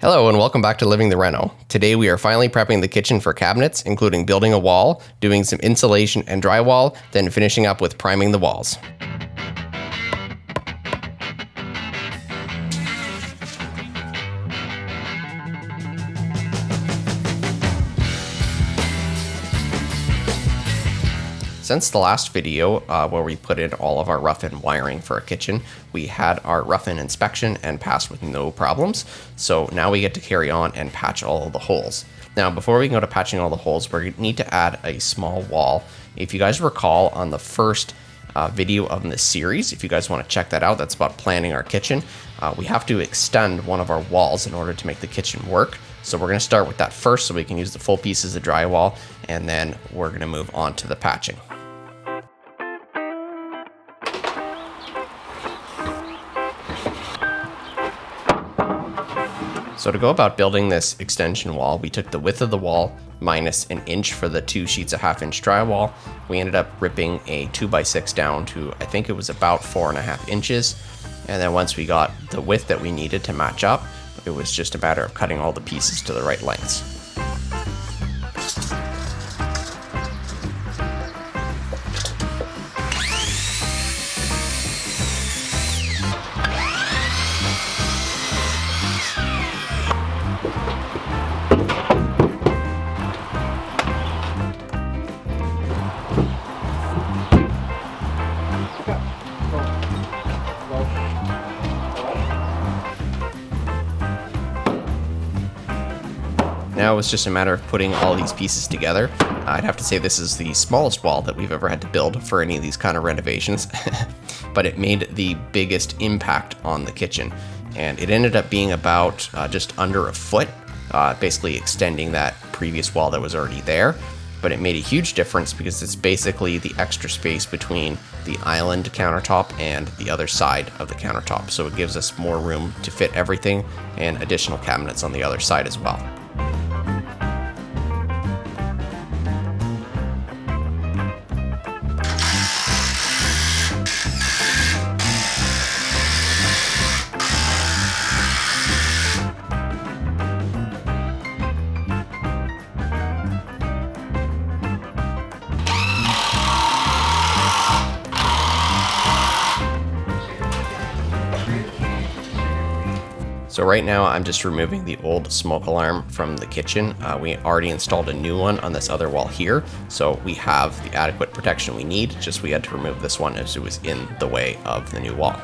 Hello and welcome back to Living the Reno. Today we are finally prepping the kitchen for cabinets, including building a wall, doing some insulation and drywall, then finishing up with priming the walls. Since the last video where we put in all of our rough-in wiring for a kitchen, we had our rough-in inspection and passed with no problems. So now we get to carry on and patch all of the holes. Now, before we go to patching all the holes, we need to add a small wall. If you guys recall on the first video of this series, if you guys want to check that out, that's about planning our kitchen. We have to extend one of our walls in order to make the kitchen work. So we're going to start with that first so we can use the full pieces of drywall, and then we're going to move on to the patching. So to go about building this extension wall, we took the width of the wall minus an inch for the 2 sheets of 1/2-inch drywall. We ended up ripping a 2x6 down to, I think it was about 4.5 inches. And then once we got the width that we needed to match up, it was just a matter of cutting all the pieces to the right lengths. Now it's just a matter of putting all these pieces together. I'd have to say this is the smallest wall that we've ever had to build for any of these kind of renovations, but it made the biggest impact on the kitchen. And it ended up being about just under a foot, basically extending that previous wall that was already there. But it made a huge difference because it's basically the extra space between the island countertop and the other side of the countertop. So it gives us more room to fit everything and additional cabinets on the other side as well. So right now I'm just removing the old smoke alarm from the kitchen. We already installed a new one on this other wall here, so we have the adequate protection we need, just we had to remove this one as it was in the way of the new wall.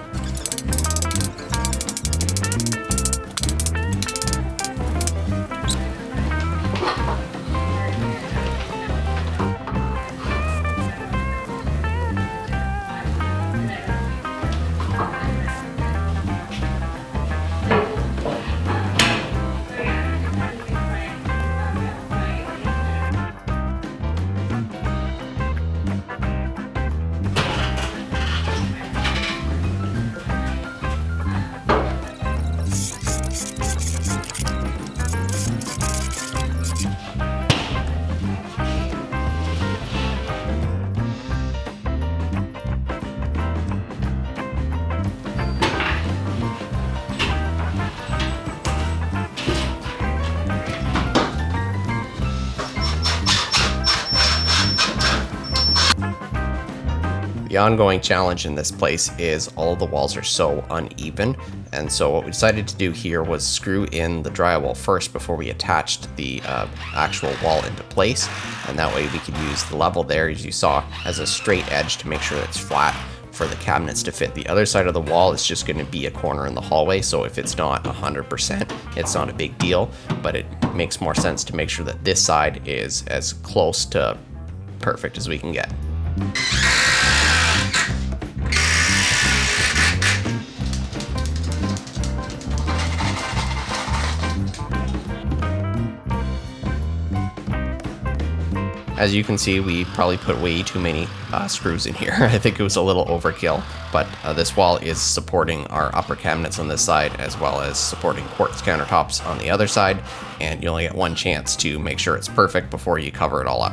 The ongoing challenge in this place is all of the walls are so uneven, and so what we decided to do here was screw in the drywall first before we attached the actual wall into place, and that way we could use the level there, as you saw, as a straight edge to make sure it's flat for the cabinets to fit. The other side of the wall is just going to be a corner in the hallway, so if it's not 100%, it's not a big deal, but it makes more sense to make sure that this side is as close to perfect as we can get. As you can see, we probably put way too many screws in here. I think it was a little overkill, but this wall is supporting our upper cabinets on this side as well as supporting quartz countertops on the other side, and you only get one chance to make sure it's perfect before you cover it all up.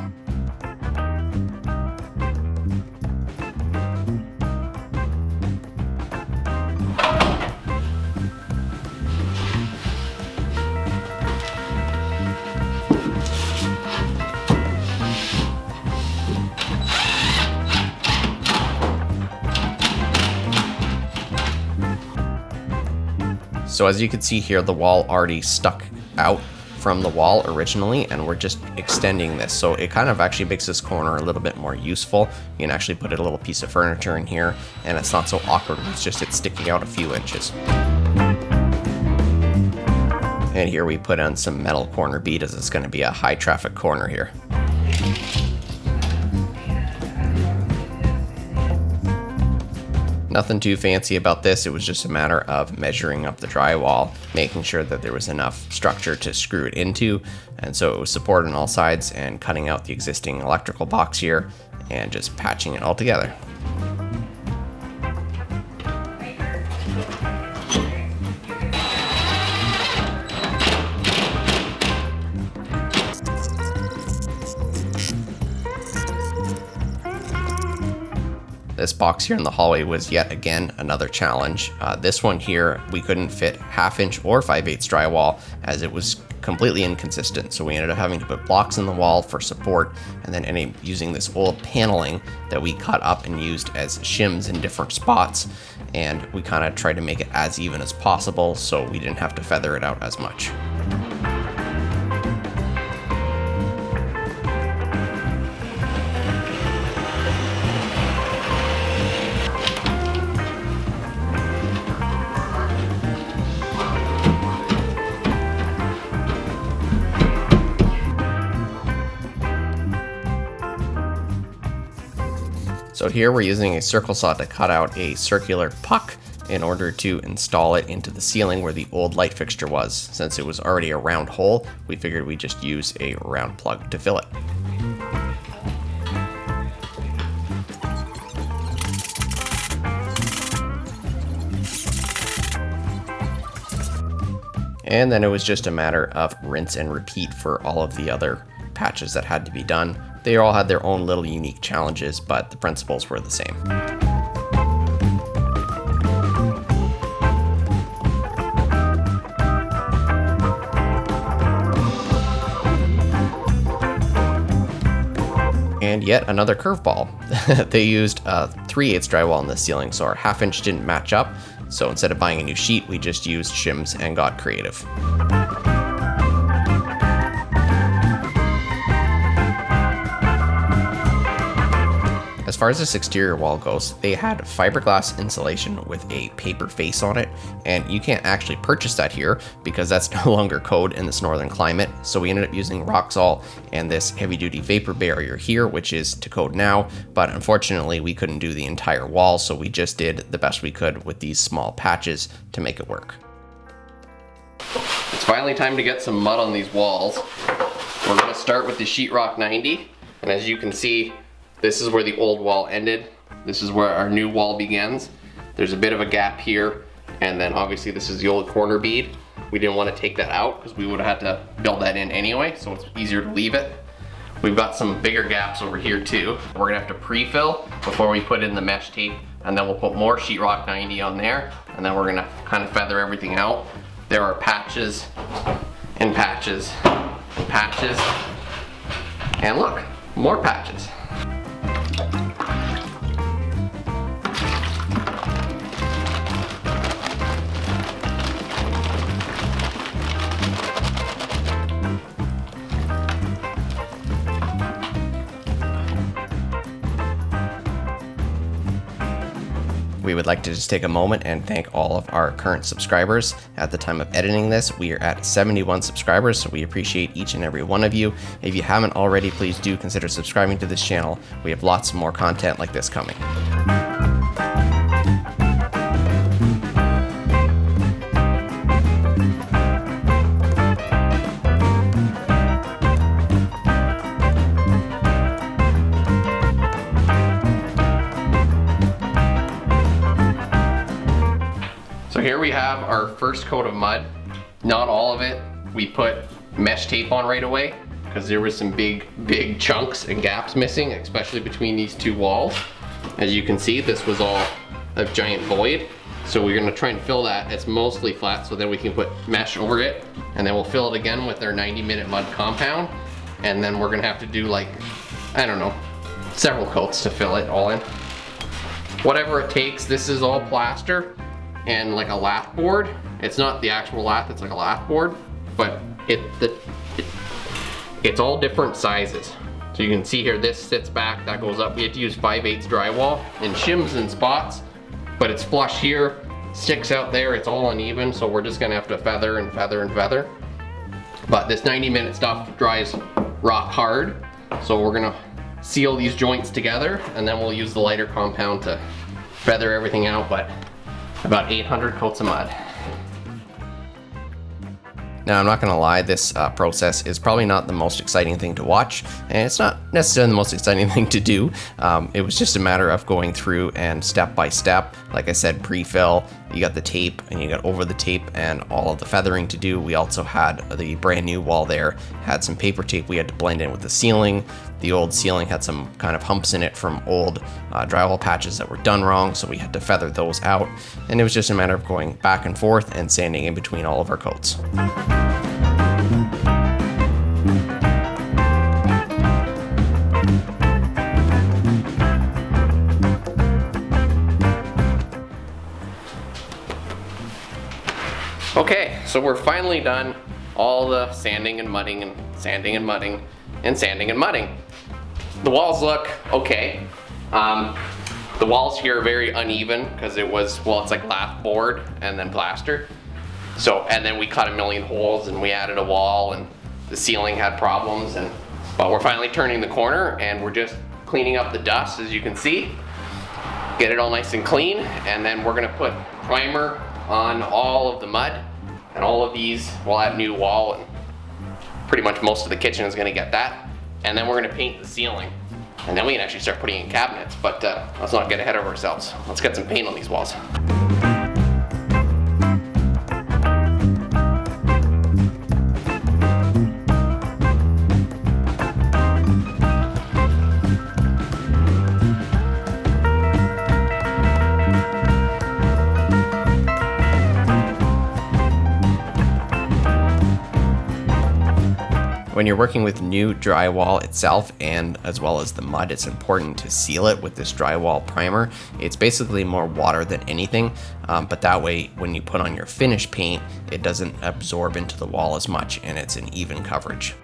So as you can see here, the wall already stuck out from the wall originally, and we're just extending this. So it kind of actually makes this corner a little bit more useful. You can actually put a little piece of furniture in here, and it's not so awkward. It's sticking out a few inches. And here we put on some metal corner bead, as it's going to be a high traffic corner here. Nothing too fancy about this. It was just a matter of measuring up the drywall, making sure that there was enough structure to screw it into. And so it was supported on all sides, and cutting out the existing electrical box here and just patching it all together. This box here in the hallway was yet again another challenge. This one here, we couldn't fit 1/2 inch or 5/8 drywall, as it was completely inconsistent. So we ended up having to put blocks in the wall for support, and then ended up using this old paneling that we cut up and used as shims in different spots. And we kind of tried to make it as even as possible so we didn't have to feather it out as much. So here we're using a circle saw to cut out a circular puck in order to install it into the ceiling where the old light fixture was. Since it was already a round hole, we figured we'd just use a round plug to fill it. And then it was just a matter of rinse and repeat for all of the other patches that had to be done. They all had their own little unique challenges, but the principles were the same. And yet another curveball. They used 3/8 drywall in the ceiling, so our 1/2 inch didn't match up. So instead of buying a new sheet, we just used shims and got creative. As far as this exterior wall goes, they had fiberglass insulation with a paper face on it, and you can't actually purchase that here because that's no longer code in this northern climate. So we ended up using rock salt and this heavy duty vapor barrier here, which is to code now, but unfortunately we couldn't do the entire wall, so we just did the best we could with these small patches to make it work. It's finally time to get some mud on these walls. We're gonna start with the sheetrock 90, and as you can see, this is where the old wall ended. This is where our new wall begins. There's a bit of a gap here, and then obviously this is the old corner bead. We didn't want to take that out because we would have had to build that in anyway, so it's easier to leave it. We've got some bigger gaps over here too. We're gonna have to pre-fill before we put in the mesh tape, and then we'll put more sheetrock 90 on there, and then we're gonna kind of feather everything out. There are patches and patches and patches, and look, more patches. We would like to just take a moment and thank all of our current subscribers. At the time of editing this, we are at 71 subscribers, so we appreciate each and every one of you. If you haven't already, please do consider subscribing to this channel. We have lots more content like this coming. So here we have our first coat of mud. Not all of it we put mesh tape on right away because there was some big chunks and gaps missing, especially between these two walls. As you can see, this was all a giant void. So we're gonna try and fill that. It's mostly flat, so then we can put mesh over it, and then we'll fill it again with our 90-minute mud compound. And then we're gonna have to do like, I don't know, several coats to fill it all in. Whatever it takes. This is all plaster and like a lap board. It's not the actual lath, it's like a lath board, but it's all different sizes. So you can see here, this sits back, that goes up. We had to use 5/8 drywall in shims and spots, but it's flush here, sticks out there, it's all uneven, so we're just gonna have to feather and feather and feather. But this 90-minute stuff dries rock hard, so we're gonna seal these joints together, and then we'll use the lighter compound to feather everything out, but about 800 coats of mud. Now, I'm not gonna lie, this process is probably not the most exciting thing to watch, and it's not necessarily the most exciting thing to do. It was just a matter of going through and step by step. Like I said, pre-fill, you got the tape and you got over the tape and all of the feathering to do. We also had the brand new wall there, had some paper tape we had to blend in with the ceiling. The old ceiling had some kind of humps in it from old drywall patches that were done wrong, so we had to feather those out. And it was just a matter of going back and forth and sanding in between all of our coats. Okay, so we're finally done all the sanding and mudding and sanding and mudding and sanding and mudding. The walls look okay. The walls here are very uneven because it was, well, it's like lath board and then plaster. So, and then we cut a million holes and we added a wall, and the ceiling had problems, but we're finally turning the corner and we're just cleaning up the dust, as you can see. Get it all nice and clean, and then we're gonna put primer on all of the mud, and all of these will add new wall, and pretty much most of the kitchen is gonna get that. And then we're gonna paint the ceiling. And then we can actually start putting in cabinets, but let's not get ahead of ourselves. Let's get some paint on these walls. When you're working with new drywall itself and as well as the mud, it's important to seal it with this drywall primer. It's basically more water than anything, but that way when you put on your finish paint, it doesn't absorb into the wall as much and it's an even coverage.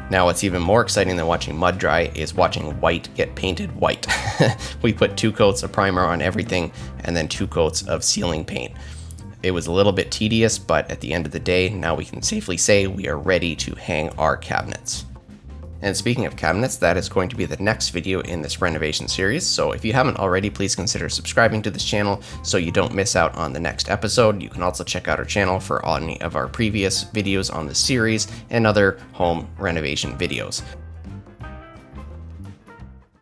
Now, what's even more exciting than watching mud dry is watching white get painted white. We put 2 coats of primer on everything and then 2 coats of sealing paint. It was a little bit tedious, but at the end of the day, now we can safely say we are ready to hang our cabinets. And speaking of cabinets, that is going to be the next video in this renovation series. So if you haven't already, please consider subscribing to this channel so you don't miss out on the next episode. You can also check out our channel for any of our previous videos on the series and other home renovation videos.